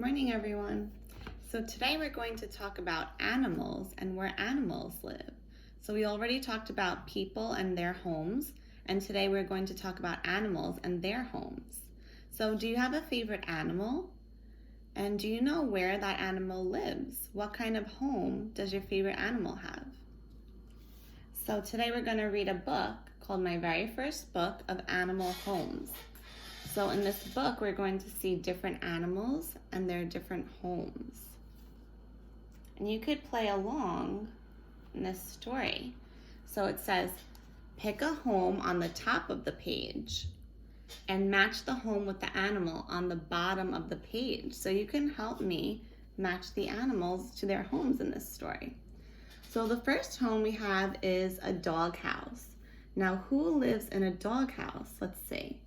Morning, everyone. So today we're going to talk about animals and where animals live. So we already talked about people and their homes, and today we're going to talk about animals and their homes. So do you have a favorite animal? And do you know where that animal lives? What kind of home does your favorite animal have? So today we're going to read a book called My Very First Book of Animal Homes. So in this book, we're going to see different animals and their different homes. And you could play along in this story. So it says, pick a home on the top of the page and match the home with the animal on the bottom of the page. So you can help me match the animals to their homes in this story. So the first home we have is a doghouse. Now, who lives in a doghouse? Let's see.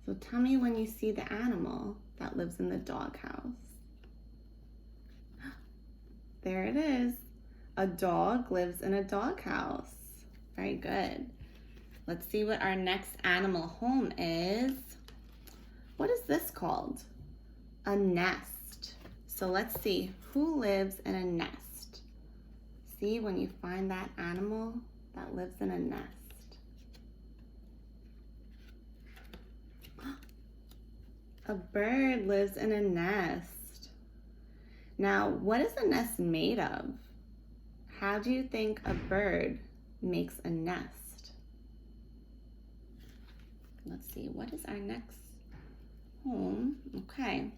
So tell me when you see the animal that lives in the doghouse. There it is. A dog lives in a doghouse. Very good. Let's see what our next animal home is. What is this called? A nest. So let's see who lives in a nest. See when you find that animal that lives in a nest. A bird lives in a nest. Now, what is a nest made of? How do you think a bird makes a nest? Let's see, what is our next home? Okay.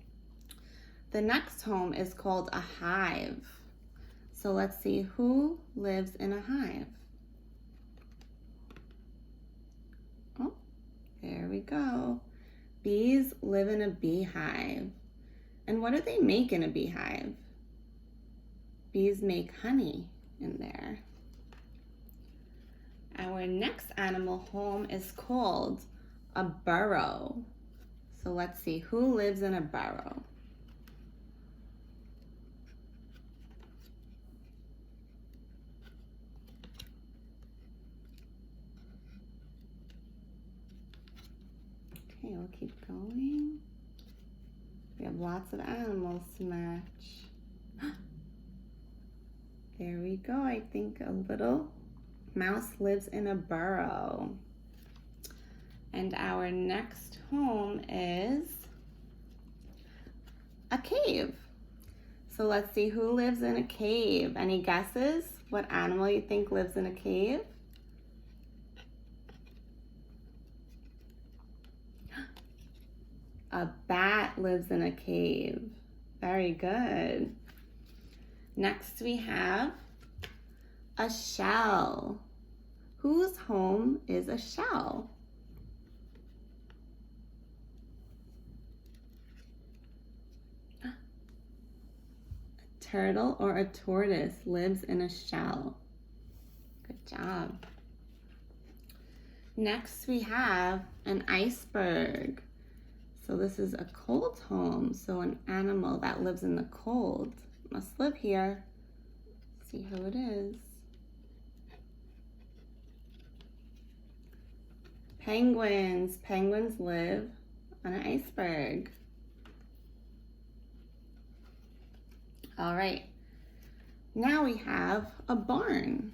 The next home is called a hive. So let's see who lives in a hive. Oh, there we go. Bees live in a beehive. And what do they make in a beehive? Bees make honey in there. Our next animal home is called a burrow. So let's see who lives in a burrow. Okay, we'll keep going. We have lots of animals to match. There we go. I think a little mouse lives in a burrow. And our next home is a cave. So let's see who lives in a cave. Any guesses? What animal you think lives in a cave? A bat lives in a cave. Very good. Next we have a shell. Whose home is a shell? A turtle or a tortoise lives in a shell. Good job. Next we have an iceberg. So this is a cold home. So an animal that lives in the cold must live here. Let's see who it is. Penguins. Penguins live on an iceberg. All right. Now we have a barn.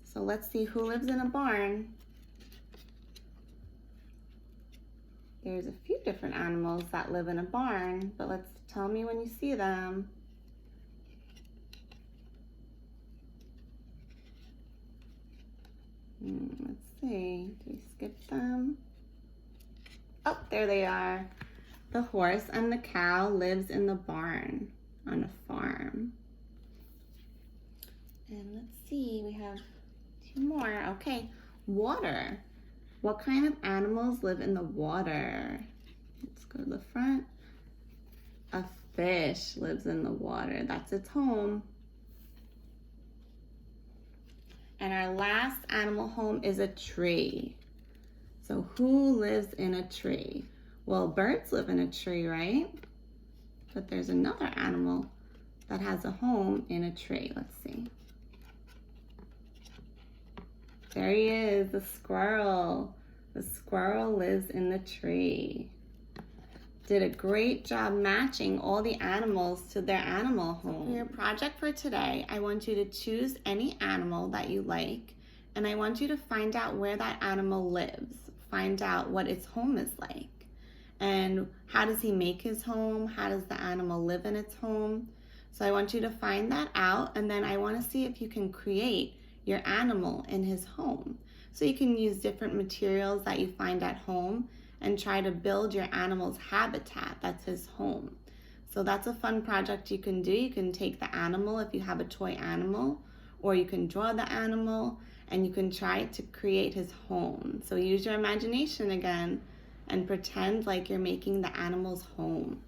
So let's see who lives in a barn. There's a few different animals that live in a barn, but tell me when you see them. Let's see, do we skip them? Oh, there they are. The horse and the cow lives in the barn on a farm. And let's see, we have two more. Okay, water. What kind of animals live in the water? Let's go to the front. A fish lives in the water. That's its home. And our last animal home is a tree. So who lives in a tree? Well, birds live in a tree, right? But there's another animal that has a home in a tree. Let's see. There he is, the squirrel. The squirrel lives in the tree. did a great job matching all the animals to their animal home. For your project for today, I want you to choose any animal that you like, and I want you to find out where that animal lives. Find out what its home is like. And how does he make his home? How does the animal live in its home? So I want you to find that out, and then I want to see if you can create your animal in his home. So you can use different materials that you find at home and try to build your animal's habitat. That's his home. So that's a fun project you can do. You can take the animal if you have a toy animal, or you can draw the animal and you can try to create his home. So use your imagination again and pretend like you're making the animal's home.